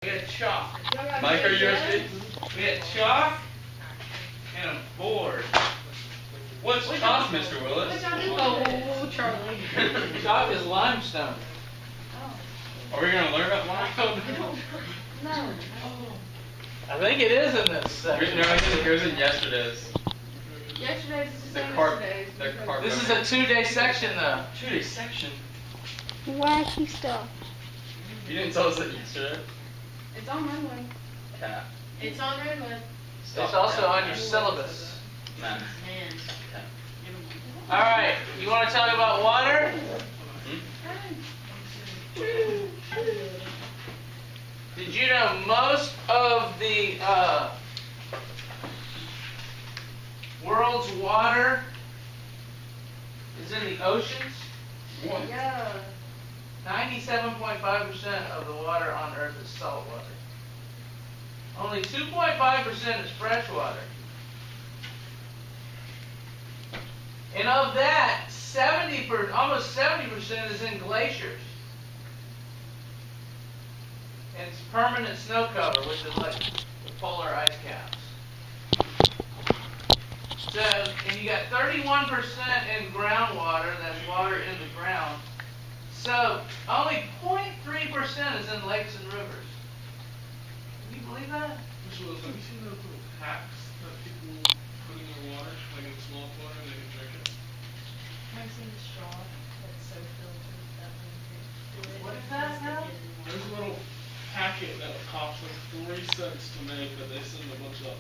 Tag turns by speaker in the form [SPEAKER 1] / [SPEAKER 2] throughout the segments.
[SPEAKER 1] We got chalk.
[SPEAKER 2] Micro USB?
[SPEAKER 1] We got chalk and a board.
[SPEAKER 2] What's chalk, Mr. Willis?
[SPEAKER 3] Oh, Charlie.
[SPEAKER 1] Chalk is limestone.
[SPEAKER 2] Are we going to learn about limestone?
[SPEAKER 3] No.
[SPEAKER 1] I think it is in this section.
[SPEAKER 2] No, it goes in yesterday's.
[SPEAKER 3] Yesterday's is the same
[SPEAKER 2] The carb.
[SPEAKER 1] This is a 2-day section, though.
[SPEAKER 2] 2-day section?
[SPEAKER 4] Wacky stuff.
[SPEAKER 2] You didn't tell us that yesterday.
[SPEAKER 3] It's on Redwood.
[SPEAKER 2] Cat.
[SPEAKER 3] It's on Redwood.
[SPEAKER 1] It's also on your syllabus.
[SPEAKER 2] Man.
[SPEAKER 3] Man.
[SPEAKER 1] All right, you want to talk about water? Did you know most of the world's water is in the oceans?
[SPEAKER 2] What?
[SPEAKER 3] Yeah.
[SPEAKER 1] 97.5% of the water on Earth is salt water. Only 2.5% is fresh water. And of that, almost 70% is in glaciers. And it's permanent snow cover, which is like the polar ice caps. So, and you got 31% in groundwater, that's water in the ground. So, only 0.3% is in lakes and rivers. Can you believe that?
[SPEAKER 5] Mr. Willis, have you seen those little packs that people put in their water, like in small water, and they can drink it?
[SPEAKER 3] I've seen the straw that's so filtered that when you
[SPEAKER 1] What is that now?
[SPEAKER 5] There's a little packet that costs like 40 cents to make that they send a bunch of.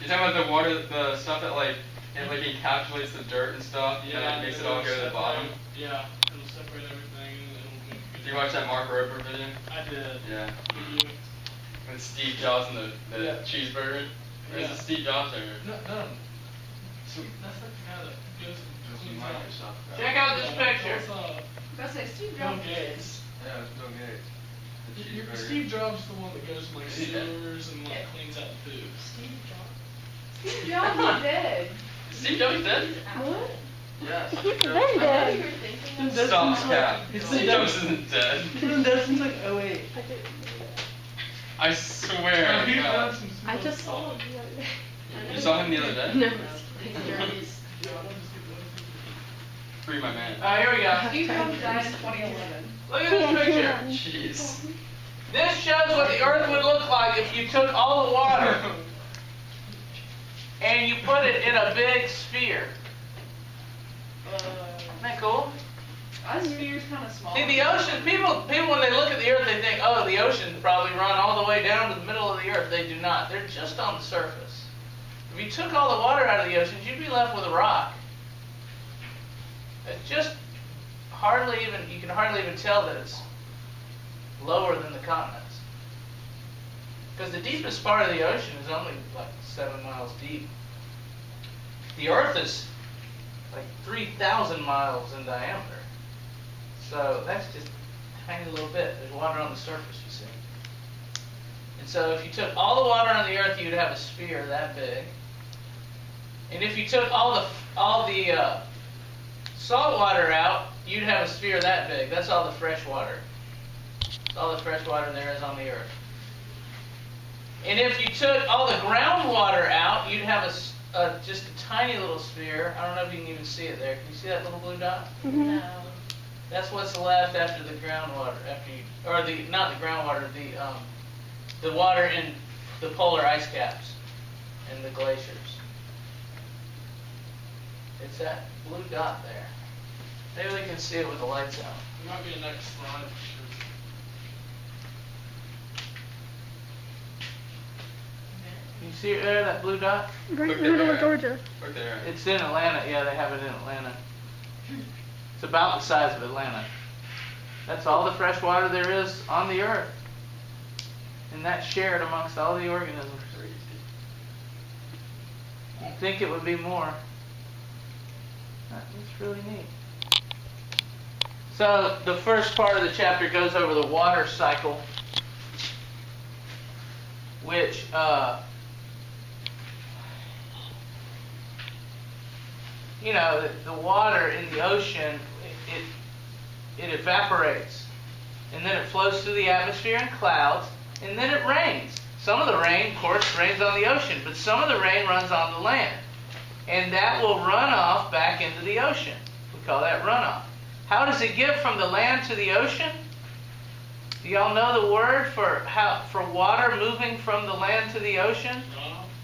[SPEAKER 2] You're talking about the water, the stuff that like encapsulates the dirt and stuff, and it makes it all go to the bottom.
[SPEAKER 5] Yeah, it'll separate everything.
[SPEAKER 2] Did you watch that Mark Rober video?
[SPEAKER 5] I did.
[SPEAKER 2] Yeah.
[SPEAKER 5] Did you?
[SPEAKER 2] With Steve Jobs and the
[SPEAKER 5] Yeah.
[SPEAKER 2] cheeseburger. Or is
[SPEAKER 5] Yeah.
[SPEAKER 2] it Steve Jobs or?
[SPEAKER 5] No. So that's the guy that goes and cleans out.
[SPEAKER 1] Check out this picture.
[SPEAKER 3] I say Steve
[SPEAKER 5] Bill
[SPEAKER 3] Jobs.
[SPEAKER 5] Gates.
[SPEAKER 2] Yeah, it's Bill Gates. The cheeseburger.
[SPEAKER 5] Steve Jobs is the one that goes to like
[SPEAKER 2] Yeah.
[SPEAKER 5] sewers and like cleans out food.
[SPEAKER 3] Steve Jobs. Steve Jobs is dead.
[SPEAKER 2] Steve Jobs dead?
[SPEAKER 3] What?
[SPEAKER 2] Yes.
[SPEAKER 4] He's
[SPEAKER 2] Steve
[SPEAKER 4] been
[SPEAKER 2] Jobs.
[SPEAKER 3] I know
[SPEAKER 4] dead.
[SPEAKER 3] you were thinking of.
[SPEAKER 2] Stop cap. Steve Jobs isn't dead.
[SPEAKER 5] Since like 08.
[SPEAKER 2] I swear. to God.
[SPEAKER 4] I just saw him the other day.
[SPEAKER 2] You saw him the other day?
[SPEAKER 4] No.
[SPEAKER 2] Free my man.
[SPEAKER 1] Here we go.
[SPEAKER 3] Steve Jobs died in 2011.
[SPEAKER 1] Look at this picture.
[SPEAKER 2] Jeez.
[SPEAKER 1] This shows what the Earth would look like if you took all the water and you put it in a big sphere. Isn't that cool?
[SPEAKER 3] Our sphere's kind of small.
[SPEAKER 1] See, the ocean, people when they look at the Earth, they think, oh, the ocean probably run all the way down to the middle of the Earth. They do not. They're just on the surface. If you took all the water out of the oceans, you'd be left with a rock. It's just you can hardly even tell that it's lower than the continents. Because the deepest part of the ocean is only like 7 miles deep. The Earth is like 3,000 miles in diameter. So that's just a tiny little bit. There's water on the surface, you see. And so if you took all the water on the Earth, you'd have a sphere that big. And if you took all the salt water out, you'd have a sphere that big. That's all the fresh water. That's all the fresh water there is on the Earth. And if you took all the groundwater out, you'd have just a tiny little sphere. I don't know if you can even see it there. Can you see that little blue dot?
[SPEAKER 3] No.
[SPEAKER 1] That's what's left after the groundwater, not the groundwater, the water in the polar ice caps and the glaciers. It's that blue dot there. Maybe we can see it with the lights out.
[SPEAKER 5] There might be a next slide.
[SPEAKER 1] You see it there, that blue dot?
[SPEAKER 4] Right in the middle of Georgia.
[SPEAKER 2] Right there.
[SPEAKER 1] It's in Atlanta. Yeah, they have it in Atlanta. It's about the size of Atlanta. That's all the fresh water there is on the Earth. And that's shared amongst all the organisms. You'd think it would be more. That's really neat. So the first part of the chapter goes over the water cycle, which the water in the ocean, it evaporates, and then it flows through the atmosphere in clouds, and then it rains. Some of the rain, of course, rains on the ocean, but some of the rain runs on the land. And that will run off back into the ocean. We call that runoff. How does it get from the land to the ocean? Do y'all know the word for water moving from the land to the ocean?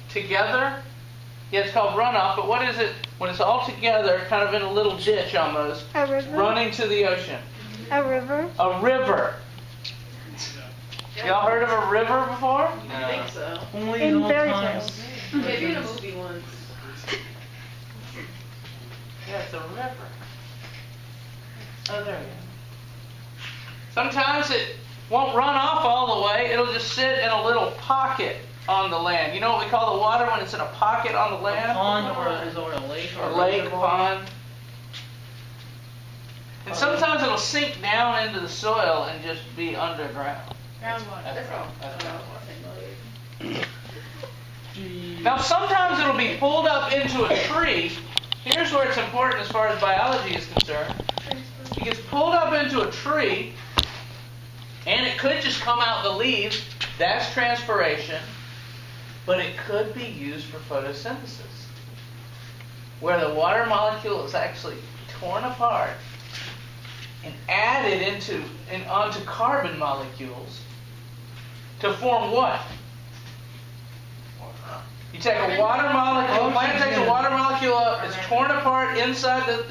[SPEAKER 1] Together? Yeah, it's called runoff, but what is it when it's all together, kind of in a little ditch almost,
[SPEAKER 4] A river?
[SPEAKER 1] running to the ocean?
[SPEAKER 4] A river?
[SPEAKER 1] A river. Y'all heard of a river before?
[SPEAKER 6] I think so.
[SPEAKER 5] Only
[SPEAKER 4] In
[SPEAKER 5] old
[SPEAKER 4] fairy
[SPEAKER 5] times.
[SPEAKER 4] tales.
[SPEAKER 6] Maybe in a movie once.
[SPEAKER 1] Yeah, it's a river. Oh, there you go. Sometimes it won't run off all the way. It'll just sit in a little pocket on the land. You know what we call the water when it's in a pocket on the land?
[SPEAKER 5] A pond or a lake or
[SPEAKER 1] A lake,
[SPEAKER 5] reservoir.
[SPEAKER 1] pond. And sometimes it'll sink down into the soil and just be underground.
[SPEAKER 3] Groundwater.
[SPEAKER 1] That's
[SPEAKER 6] all.
[SPEAKER 1] groundwater. Now sometimes it'll be pulled up into a tree. Here's where it's important as far as biology is concerned. It gets pulled up into a tree, and it could just come out the leaves. That's transpiration. But it could be used for photosynthesis, where the water molecule is actually torn apart and added onto carbon molecules to form what? You take a water molecule, plant takes a water molecule up, it's torn apart inside the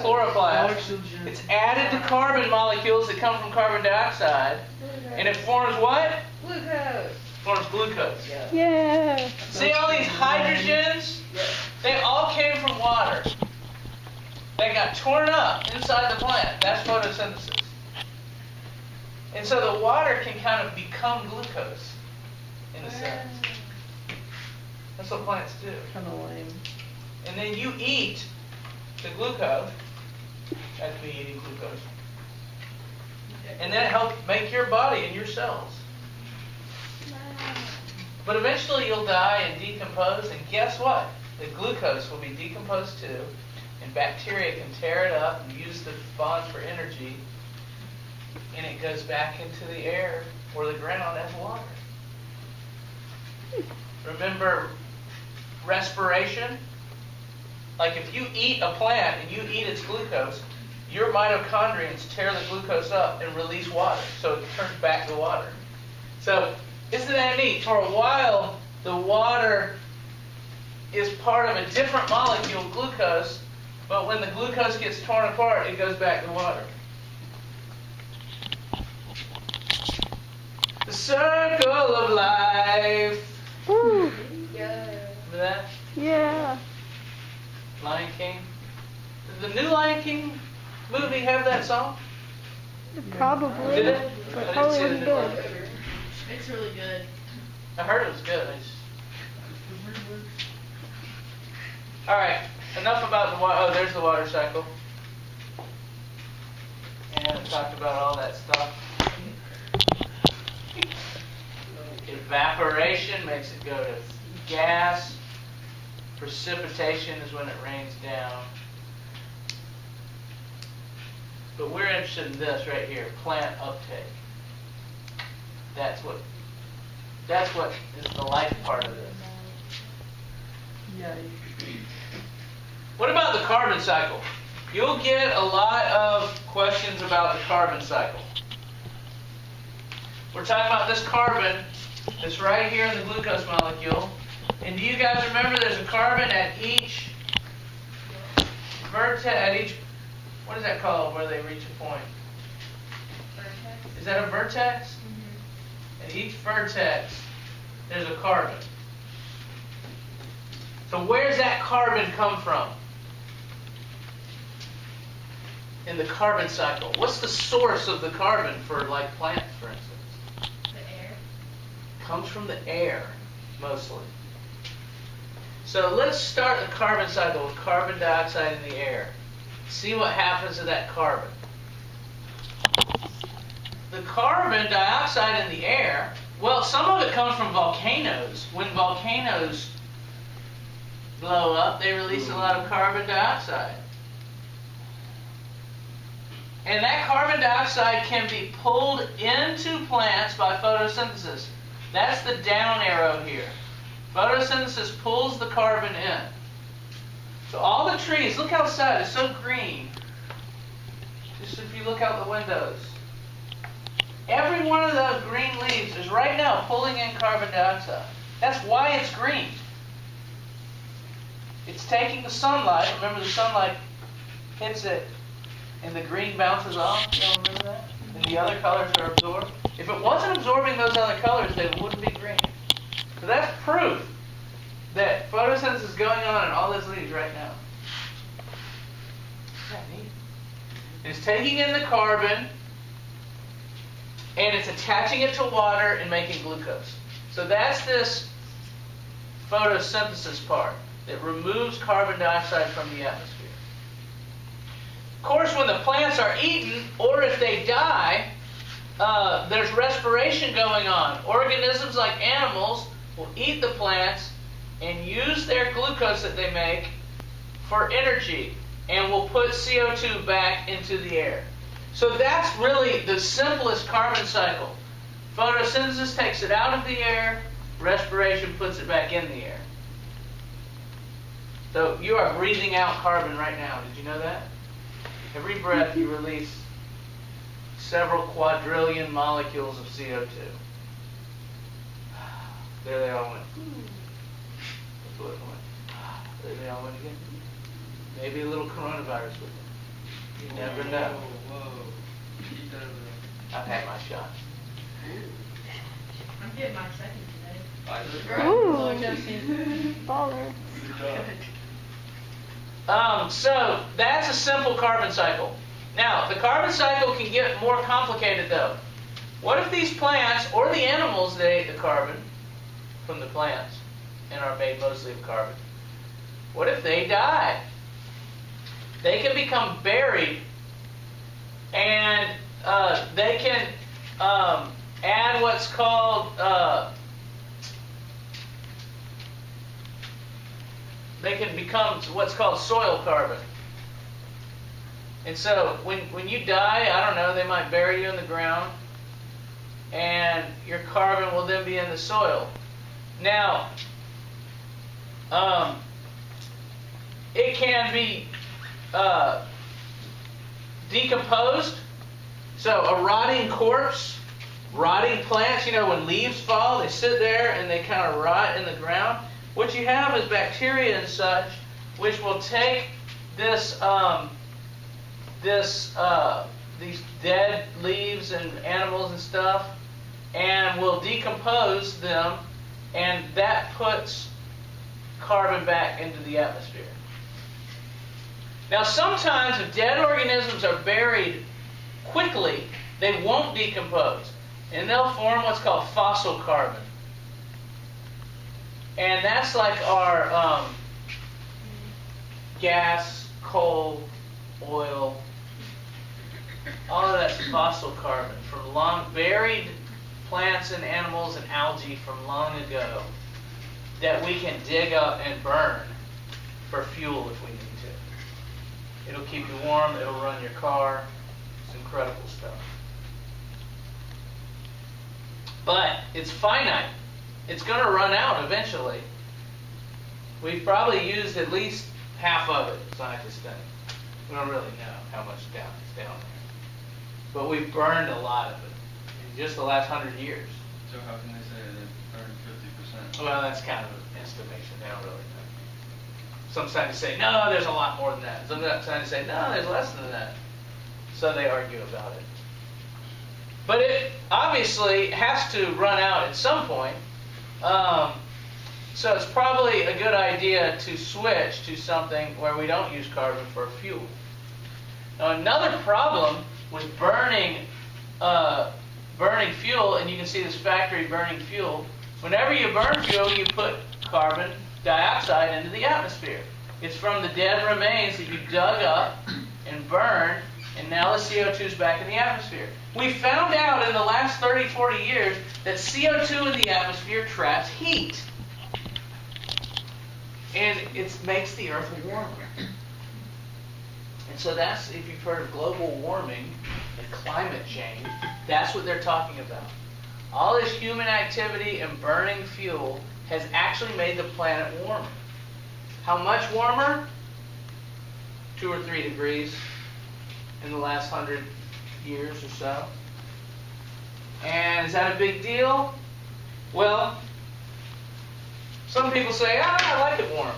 [SPEAKER 1] chloroplast. It's added to carbon molecules that come from carbon dioxide, and it forms what?
[SPEAKER 6] Glucose.
[SPEAKER 1] Forms glucose.
[SPEAKER 4] Yeah.
[SPEAKER 1] See all these hydrogens? They all came from water. They got torn up inside the plant. That's photosynthesis. And so the water can kind of become glucose, in a sense. That's what plants do.
[SPEAKER 6] Kind of lame.
[SPEAKER 1] And then you eat the glucose. That's me eating glucose. And then it helps make your body and your cells. But eventually you'll die and decompose, and guess what? The glucose will be decomposed too, and bacteria can tear it up and use the bonds for energy, and it goes back into the air or the ground as water. Remember respiration? Like if you eat a plant and you eat its glucose, your mitochondrions tear the glucose up and release water, so it turns back to water. So isn't that neat? For a while, the water is part of a different molecule, glucose, but when the glucose gets torn apart, it goes back to water. The circle of life.
[SPEAKER 4] Ooh.
[SPEAKER 6] Yeah.
[SPEAKER 1] Remember that?
[SPEAKER 4] Yeah.
[SPEAKER 1] Lion King. Did the new Lion King movie have that song?
[SPEAKER 4] Probably.
[SPEAKER 1] Did it?
[SPEAKER 4] But
[SPEAKER 1] I
[SPEAKER 4] probably
[SPEAKER 1] didn't see
[SPEAKER 4] wasn't
[SPEAKER 1] the new
[SPEAKER 4] good.
[SPEAKER 1] one.
[SPEAKER 3] It's really good.
[SPEAKER 1] I heard it was good. All right. Enough about the water. Oh, there's the water cycle. And I talked about all that stuff. Evaporation makes it go to gas. Precipitation is when it rains down. But we're interested in this right here, plant uptake. That's what is the life part of this.
[SPEAKER 6] Yeah.
[SPEAKER 1] What about the carbon cycle? You'll get a lot of questions about the carbon cycle. We're talking about this carbon that's right here in the glucose molecule. And do you guys remember there's a carbon at each vertex, what is that called where they reach a point?
[SPEAKER 3] Vertex.
[SPEAKER 1] Is that a vertex? At each vertex, there's a carbon. So where's that carbon come from? In the carbon cycle. What's the source of the carbon for like plants, for instance?
[SPEAKER 3] The air.
[SPEAKER 1] Comes from the air, mostly. So let's start the carbon cycle with carbon dioxide in the air. See what happens to that carbon. The carbon dioxide in the air, well, some of it comes from volcanoes. When volcanoes blow up, they release a lot of carbon dioxide. And that carbon dioxide can be pulled into plants by photosynthesis. That's the down arrow here. Photosynthesis pulls the carbon in. So all the trees, look outside, it's so green. Just if you look out the windows. Every one of those green leaves is right now pulling in carbon dioxide. That's why it's green. It's taking the sunlight. Remember, the sunlight hits it and the green bounces off. Y'all remember that? And the other colors are absorbed. If it wasn't absorbing those other colors, they wouldn't be green. So that's proof that photosynthesis is going on in all those leaves right now. Isn't that neat? It's taking in the carbon and it's attaching it to water and making glucose. So that's this photosynthesis part that removes carbon dioxide from the atmosphere. Of course, when the plants are eaten, or if they die, there's respiration going on. Organisms like animals will eat the plants and use their glucose that they make for energy, and will put CO2 back into the air. So that's really the simplest carbon cycle. Photosynthesis takes it out of the air, respiration puts it back in the air. So you are breathing out carbon right now. Did you know that? Every breath you release several quadrillion molecules of CO2. There they all went. That's what it went. There they all went again. Maybe a little coronavirus with them. You never know.
[SPEAKER 2] Whoa. Keep that over there.
[SPEAKER 1] I've had my shot.
[SPEAKER 3] I'm getting my second today.
[SPEAKER 2] Pfizer?
[SPEAKER 4] Ooh. Baller.
[SPEAKER 2] Good job.
[SPEAKER 1] So that's a simple carbon cycle. Now, the carbon cycle can get more complicated though. What if these plants, or the animals that ate the carbon from the plants and are made mostly of carbon, what if they die? They can become buried, and they can add what's called they can become what's called soil carbon. And so when you die, I don't know, they might bury you in the ground, and your carbon will then be in the soil. Now, it can be decomposed. So a rotting corpse, rotting plants, you know, when leaves fall, they sit there and they kind of rot in the ground. What you have is bacteria and such, which will take this, these dead leaves and animals and stuff, and will decompose them, and that puts carbon back into the atmosphere. Now, sometimes if dead organisms are buried quickly, they won't decompose, and they'll form what's called fossil carbon. And that's like our gas, coal, oil, all of that's fossil carbon from long buried plants and animals and algae from long ago that we can dig up and burn for fuel if we need to. It'll keep you warm, it'll run your car. It's incredible stuff. But it's finite. It's going to run out eventually. We've probably used at least half of it, scientists think. We don't really know how much is down there. But we've burned a lot of it in just the last 100 years.
[SPEAKER 2] So how can they say they burned 50%?
[SPEAKER 1] Well, that's kind of an estimation. They don't really know. Some scientists say, no, there's a lot more than that. Some scientists say, no, there's less than that. So they argue about it. But it obviously has to run out at some point. So it's probably a good idea to switch to something where we don't use carbon for fuel. Now, another problem with burning fuel, and you can see this factory burning fuel, whenever you burn fuel, you put carbon dioxide into the atmosphere. It's from the dead remains that you dug up and burned, and now the CO2 is back in the atmosphere. We found out in the last 30, 40 years that CO2 in the atmosphere traps heat. And it makes the earth warmer. And so that's, if you've heard of global warming and climate change, that's what they're talking about. All this human activity and burning fuel has actually made the planet warmer. How much warmer? 2 or 3 degrees in the last 100 years or so. And is that a big deal? Well, some people say, I like it warm.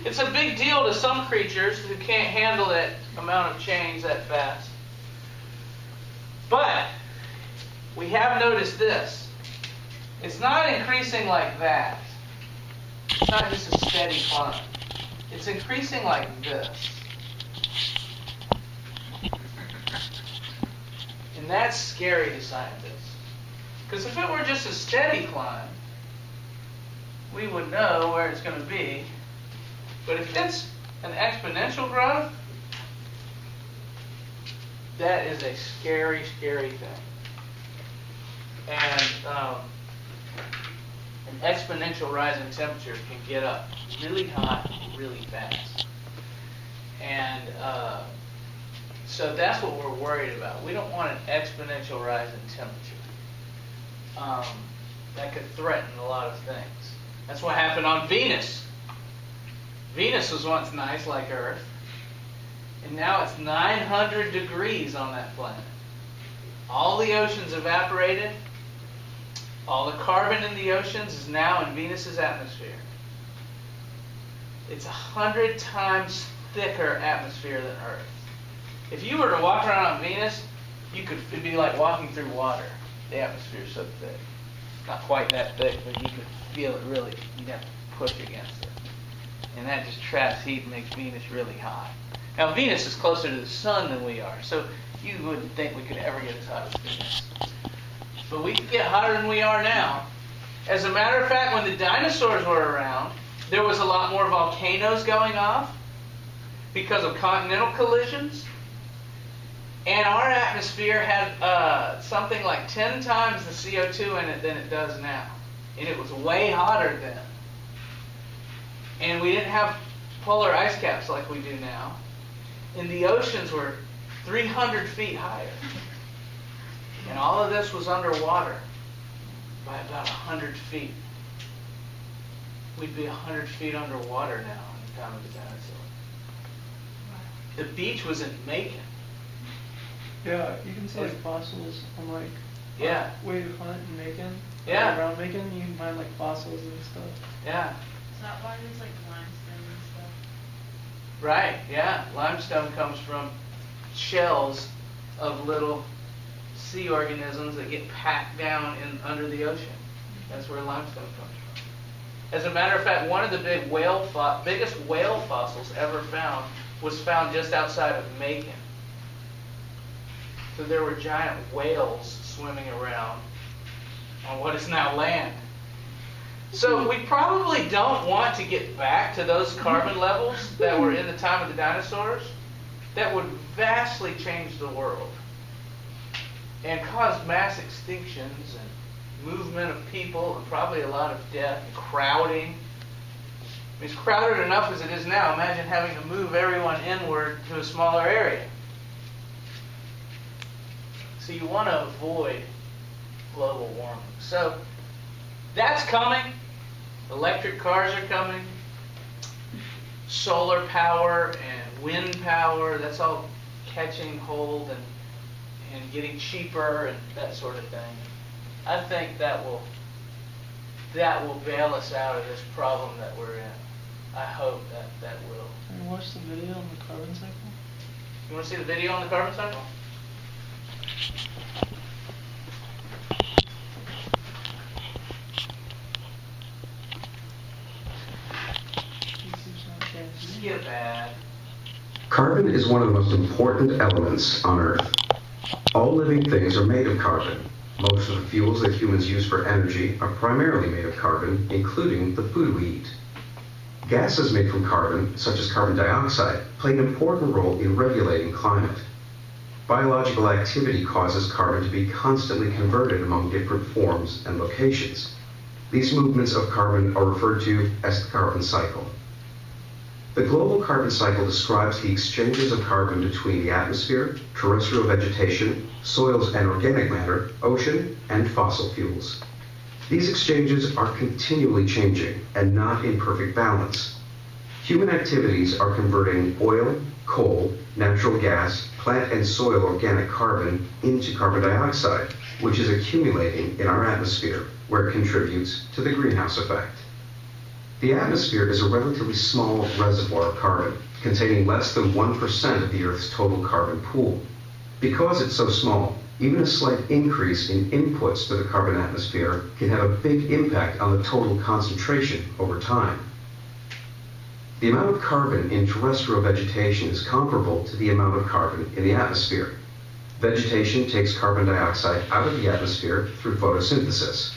[SPEAKER 1] It's a big deal to some creatures who can't handle that amount of change that fast. But we have noticed this. It's not increasing like that. It's not just a steady climb. It's increasing like this. And that's scary to scientists. Because if it were just a steady climb, we would know where it's going to be. But if it's an exponential growth, that is a scary, scary thing. And an exponential rise in temperature can get up really hot, really fast. And so that's what we're worried about. We don't want an exponential rise in temperature. That could threaten a lot of things. That's what happened on Venus. Venus was once nice like Earth, and now it's 900 degrees on that planet. All the oceans evaporated. All the carbon in the oceans is now in Venus's atmosphere. It's 100 times thicker atmosphere than Earth. If you were to walk around on Venus, it'd be like walking through water. The atmosphere is so thick. Not quite that thick, but you could feel it really. You'd have to push against it. And that just traps heat and makes Venus really hot. Now, Venus is closer to the sun than we are, so you wouldn't think we could ever get as hot as Venus. But we could get hotter than we are now. As a matter of fact, when the dinosaurs were around, there was a lot more volcanoes going off because of continental collisions. And our atmosphere had something like 10 times the CO2 in it than it does now. And it was way hotter then. And we didn't have polar ice caps like we do now. And the oceans were 300 feet higher. And all of this was underwater by about 100 feet. We'd be 100 feet underwater now in the time of the dinosaurs. The beach was in Macon.
[SPEAKER 5] Yeah, you can see like fossils on like where you hunt in Macon.
[SPEAKER 1] Yeah.
[SPEAKER 5] Around Macon, you can find like fossils and stuff.
[SPEAKER 1] Yeah.
[SPEAKER 3] Is that why there's like limestone and stuff?
[SPEAKER 1] Right, yeah. Limestone comes from shells of little sea organisms that get packed down under the ocean. That's where limestone comes from. As a matter of fact, one of the biggest whale fossils ever found was found just outside of Macon. So there were giant whales swimming around on what is now land. So we probably don't want to get back to those carbon levels that were in the time of the dinosaurs. That would vastly change the world and cause mass extinctions and movement of people and probably a lot of death and crowding. It's crowded enough as it is now. Imagine having to move everyone inward to a smaller area. So you want to avoid global warming. So that's coming. Electric cars are coming. Solar power and wind power, that's all catching hold and getting cheaper and that sort of thing. I think that will bail us out of this problem that we're in. I hope that will.
[SPEAKER 5] Can you watch the video on the carbon cycle?
[SPEAKER 1] You want to see the video on the carbon cycle? Skip ad.
[SPEAKER 7] Carbon is one of the most important elements on Earth. All living things are made of carbon. Most of the fuels that humans use for energy are primarily made of carbon, including the food we eat. Gases made from carbon, such as carbon dioxide, play an important role in regulating climate. Biological activity causes carbon to be constantly converted among different forms and locations. These movements of carbon are referred to as the carbon cycle. The global carbon cycle describes the exchanges of carbon between the atmosphere, terrestrial vegetation, soils and organic matter, ocean, and fossil fuels. These exchanges are continually changing and not in perfect balance. Human activities are converting oil, coal, natural gas, plant and soil organic carbon into carbon dioxide, which is accumulating in our atmosphere, where it contributes to the greenhouse effect. The atmosphere is a relatively small reservoir of carbon, containing less than 1% of the Earth's total carbon pool. Because it's so small, even a slight increase in inputs to the carbon atmosphere can have a big impact on the total concentration over time. The amount of carbon in terrestrial vegetation is comparable to the amount of carbon in the atmosphere. Vegetation takes carbon dioxide out of the atmosphere through photosynthesis.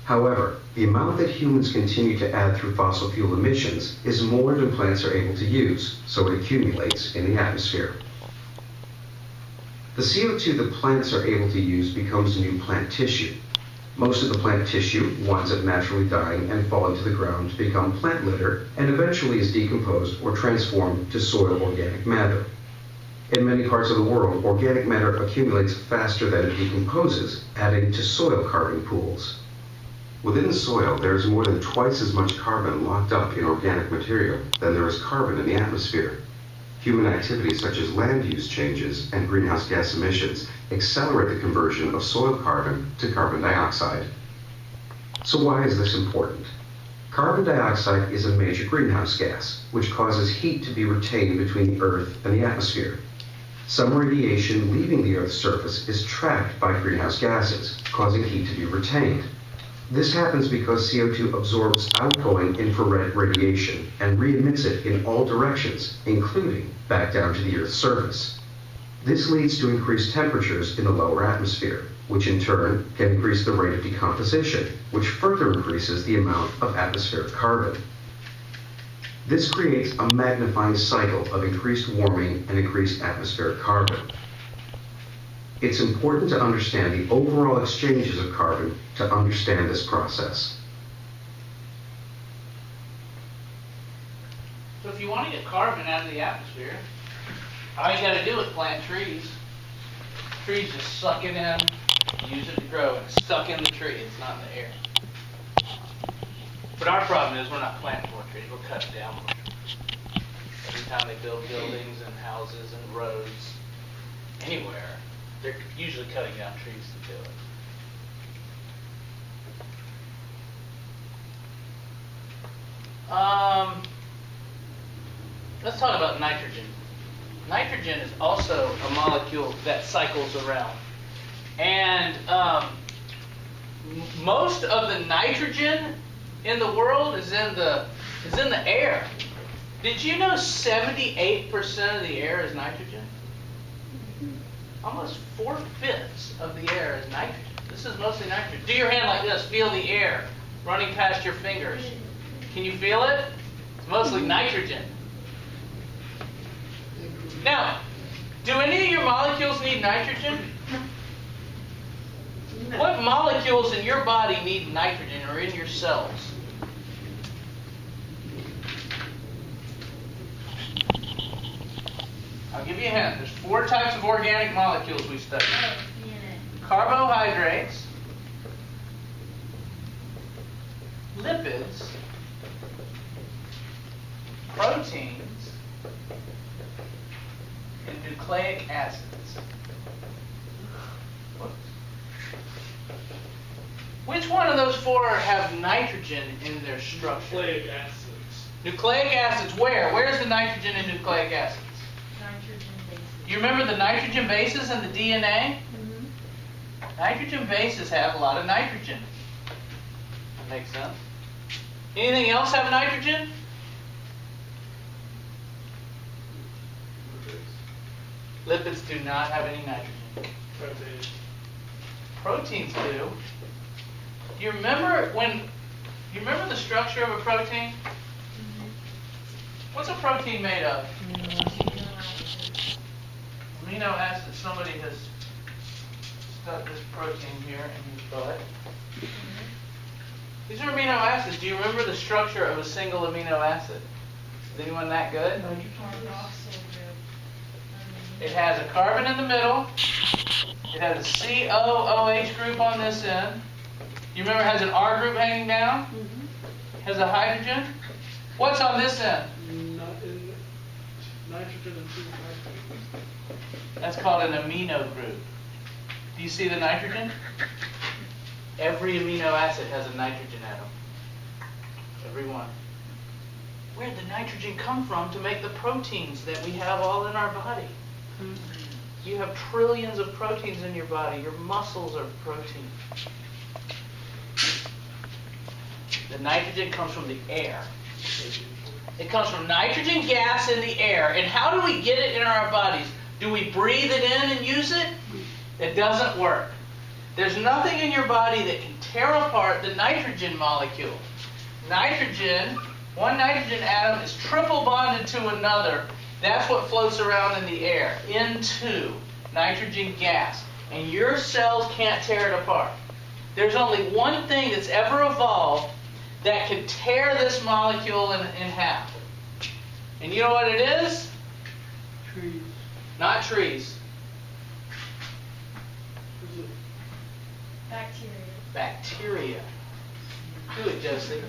[SPEAKER 7] However, the amount that humans continue to add through fossil fuel emissions is more than plants are able to use, so it accumulates in the atmosphere. The CO2 that plants are able to use becomes new plant tissue. Most of the plant tissue winds up naturally dying and falling to the ground to become plant litter and eventually is decomposed or transformed to soil organic matter. In many parts of the world, organic matter accumulates faster than it decomposes, adding to soil carbon pools. Within the soil, there is more than twice as much carbon locked up in organic material than there is carbon in the atmosphere. Human activities such as land use changes and greenhouse gas emissions accelerate the conversion of soil carbon to carbon dioxide. So why is this important? Carbon dioxide is a major greenhouse gas, which causes heat to be retained between the Earth and the atmosphere. Some radiation leaving the Earth's surface is trapped by greenhouse gases, causing heat to be retained. This happens because CO2 absorbs outgoing infrared radiation and re-emits it in all directions, including back down to the Earth's surface. This leads to increased temperatures in the lower atmosphere, which in turn can increase the rate of decomposition, which further increases the amount of atmospheric carbon. This creates a magnifying cycle of increased warming and increased atmospheric carbon. It's important to understand the overall exchanges of carbon to understand this process.
[SPEAKER 1] So if you want to get carbon out of the atmosphere, all you got to do is plant trees. Trees just suck it in, use it to grow, and it's stuck in the tree. It's not in the air. But our problem is we're not planting more trees. We're cutting down more trees. Every time they build buildings and houses and roads, anywhere, they're usually cutting down trees to do it. Let's talk about nitrogen. Nitrogen is also a molecule that cycles around. And most of the nitrogen in the world is in the air. Did you know 78% of the air is nitrogen? Almost 4/5 of the air is nitrogen. This is mostly nitrogen. Do your hand like this. Feel the air running past your fingers. Can you feel it? It's mostly nitrogen. Now, do any of your molecules need nitrogen?
[SPEAKER 6] No.
[SPEAKER 1] What molecules in your body need nitrogen or in your cells? I'll give you a hint. There's 4 types of organic molecules we study. Carbohydrates, lipids, proteins, and nucleic acids. Which one of those 4 have nitrogen in their structure?
[SPEAKER 5] Nucleic acids.
[SPEAKER 1] Nucleic acids where? Where's the nitrogen in nucleic acids?
[SPEAKER 3] Nitrogen bases.
[SPEAKER 1] You remember the nitrogen bases in the DNA?
[SPEAKER 3] Mm-hmm.
[SPEAKER 1] Nitrogen bases have a lot of nitrogen. That makes sense. Anything else have nitrogen? Lipids do not have any nitrogen.
[SPEAKER 5] Proteins.
[SPEAKER 1] Proteins do. You remember the structure of a protein?
[SPEAKER 3] Mm-hmm.
[SPEAKER 1] What's a protein made of?
[SPEAKER 3] Amino acids.
[SPEAKER 1] Amino acids. Somebody has stuck this protein here in his butt. These are amino acids. Do you remember the structure of a single amino acid? Is anyone that good?
[SPEAKER 3] Carboxyl group.
[SPEAKER 1] It has a carbon in the middle. It has a COOH group on this end. You remember it has an R group hanging down? Has a hydrogen. What's on this end?
[SPEAKER 5] Nitrogen and 2 nitrogen.
[SPEAKER 1] That's called an amino group. Do you see the nitrogen? Every amino acid has a nitrogen atom. Every one. Where'd the nitrogen come from to make the proteins that we have all in our body? You have trillions of proteins in your body. Your muscles are protein. The nitrogen comes from the air. It comes from nitrogen gas in the air. And how do we get it in our bodies? Do we breathe it in and use it? It doesn't work. There's nothing in your body that can tear apart the nitrogen molecule. Nitrogen, one nitrogen atom is triple bonded to another. That's what floats around in the air, into nitrogen gas. And your cells can't tear it apart. There's only one thing that's ever evolved that can tear this molecule in half. And you know what it is?
[SPEAKER 5] Trees.
[SPEAKER 1] Not trees.
[SPEAKER 5] Is it?
[SPEAKER 3] Bacteria.
[SPEAKER 1] Bacteria. Do it, Josie.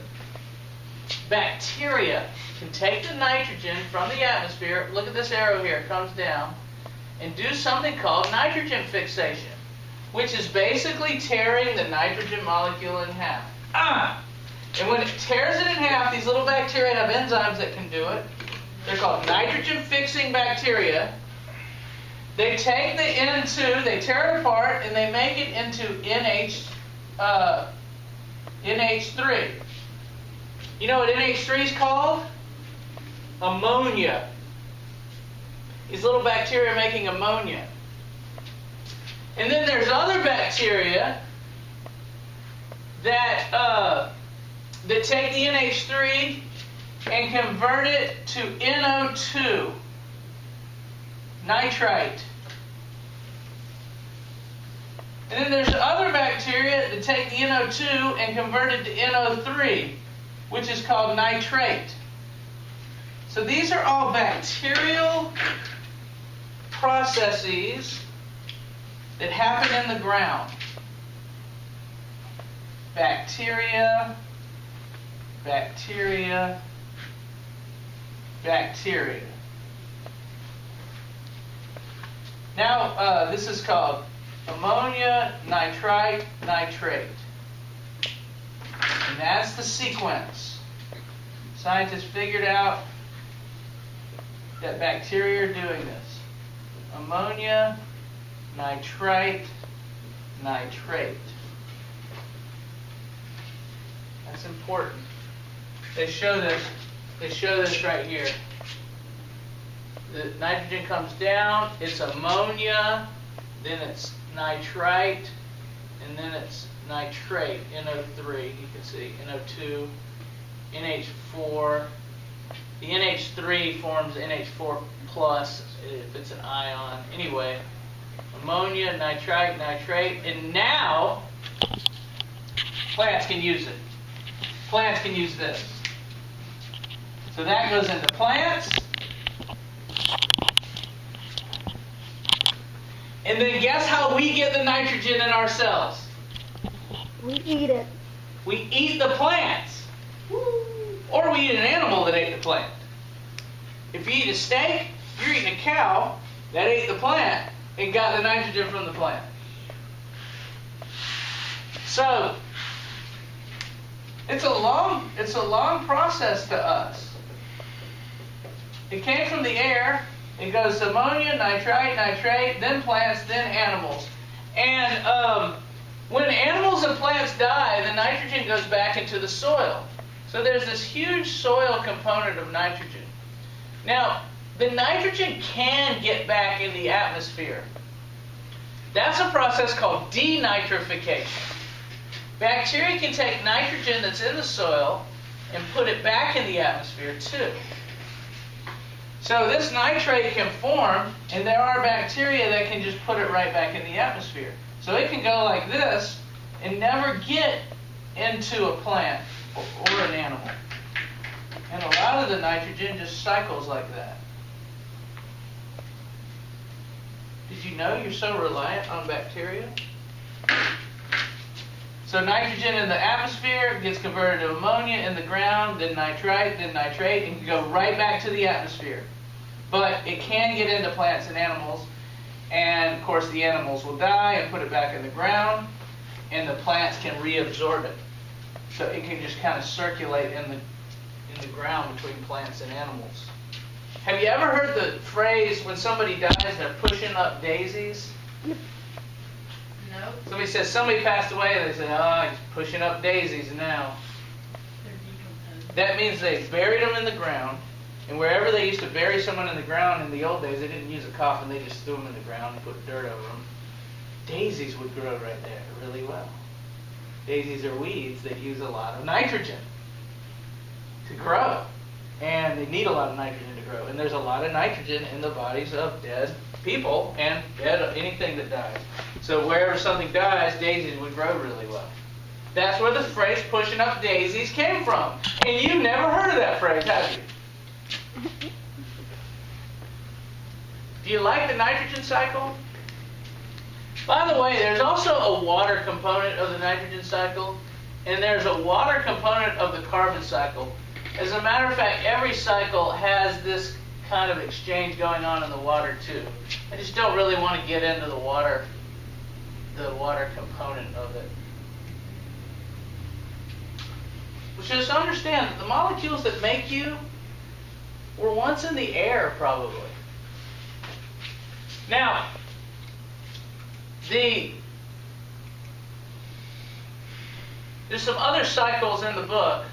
[SPEAKER 1] Bacteria can take the nitrogen from the atmosphere, look at this arrow here, it comes down, and do something called nitrogen fixation, which is basically tearing the nitrogen molecule in half. And when it tears it in half, these little bacteria have enzymes that can do it. They're called nitrogen-fixing bacteria. They take the N2, they tear it apart, and they make it into NH3. You know what NH3 is called? Ammonia. These little bacteria are making ammonia. And then there's other bacteria that take the NH3 and convert it to NO2, nitrite. And then there's other bacteria that take the NO2 and convert it to NO3, which is called nitrate. So these are all bacterial processes that happen in the ground. Bacteria, bacteria, bacteria. Now, this is called ammonia, nitrite, nitrate. And that's the sequence. Scientists figured out that bacteria are doing this. Ammonia, nitrite, nitrate. That's important. They show this right here. The nitrogen comes down, it's ammonia, then it's nitrite, and then it's nitrate, NO3, you can see, NO2, NH4. The NH3 forms NH4 plus if it's an ion. Anyway, ammonia, nitrite, nitrate, and now plants can use it. Plants can use this. So that goes into plants. And then guess how we get the nitrogen in our cells?
[SPEAKER 4] We eat it.
[SPEAKER 1] We eat the plants. Or we eat an animal that ate the plant. If you eat a steak, you're eating a cow that ate the plant and got the nitrogen from the plant. So it's a long process to us. It came from the air. It goes to ammonia, nitrite, nitrate, then plants, then animals. And when animals and plants die, the nitrogen goes back into the soil. So there's this huge soil component of nitrogen. Now, the nitrogen can get back in the atmosphere. That's a process called denitrification. Bacteria can take nitrogen that's in the soil and put it back in the atmosphere too. So this nitrate can form, and there are bacteria that can just put it right back in the atmosphere. So it can go like this and never get into a plant or an animal. And a lot of the nitrogen just cycles like that. Did you know you're so reliant on bacteria? So nitrogen in the atmosphere gets converted to ammonia in the ground, then nitrite, then nitrate, and can go right back to the atmosphere. But it can get into plants and animals, and of course the animals will die and put it back in the ground, and the plants can reabsorb it. So it can just kind of circulate in the ground between plants and animals. Have you ever heard the phrase, when somebody dies, they're pushing up daisies?
[SPEAKER 3] Nope.
[SPEAKER 1] Somebody says somebody passed away, and they say, oh, he's pushing up daisies now.
[SPEAKER 3] They're decomposed.
[SPEAKER 1] That means they buried them in the ground, and wherever they used to bury someone in the ground in the old days, they didn't use a coffin, they just threw them in the ground and put dirt over them. Daisies would grow right there really well. Daisies are weeds that use a lot of nitrogen to grow, and they need a lot of nitrogen to grow, and there's a lot of nitrogen in the bodies of dead people and dead anything that dies. So wherever something dies, daisies would grow really well. That's where the phrase pushing up daisies came from. And you've never heard of that phrase, have you? Do you like the nitrogen cycle? By the way, there's also a water component of the nitrogen cycle, and there's a water component of the carbon cycle. As a matter of fact, every cycle has this kind of exchange going on in the water too. I just don't really want to get into the water component of it. Just understand that the molecules that make you were once in the air, probably. Now, there's some other cycles in the book.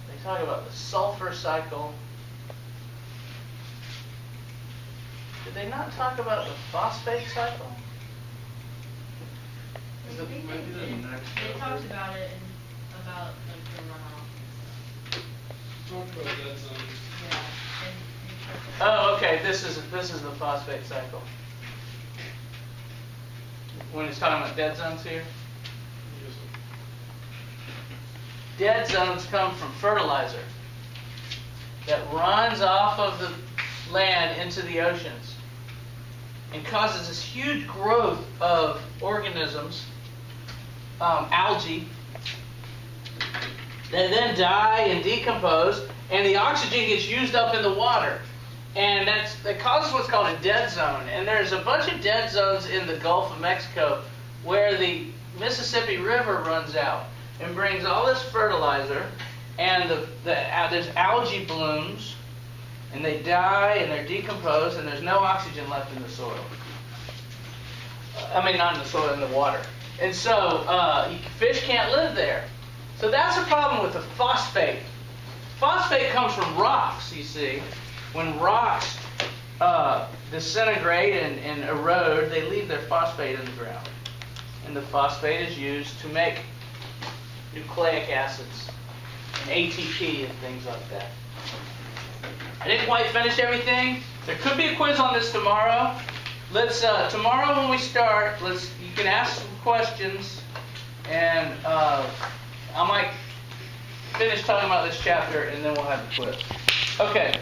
[SPEAKER 1] They talk about the sulfur cycle. Did they not talk about the phosphate cycle?
[SPEAKER 3] They talked about it about like the runoff.
[SPEAKER 5] Talk about that some.
[SPEAKER 3] Yeah.
[SPEAKER 1] Oh, okay. This is the phosphate cycle. When it's talking about dead zones here. Dead zones come from fertilizer that runs off of the land into the oceans and causes this huge growth of organisms, algae, that then die and decompose, and the oxygen gets used up in the water. And that causes what's called a dead zone. And there's a bunch of dead zones in the Gulf of Mexico where the Mississippi River runs out and brings all this fertilizer, and there's algae blooms, and they die and they're decomposed, and there's no oxygen left in the soil. I mean, not in the soil, in the water. And so fish can't live there. So that's a problem with the phosphate. Phosphate comes from rocks, you see. When rocks disintegrate and erode, they leave their phosphate in the ground. And the phosphate is used to make nucleic acids and ATP and things like that. I didn't quite finish everything. There could be a quiz on this tomorrow. Let's tomorrow when we start, you can ask some questions, and I might finish talking about this chapter, and then we'll have a quiz. Okay.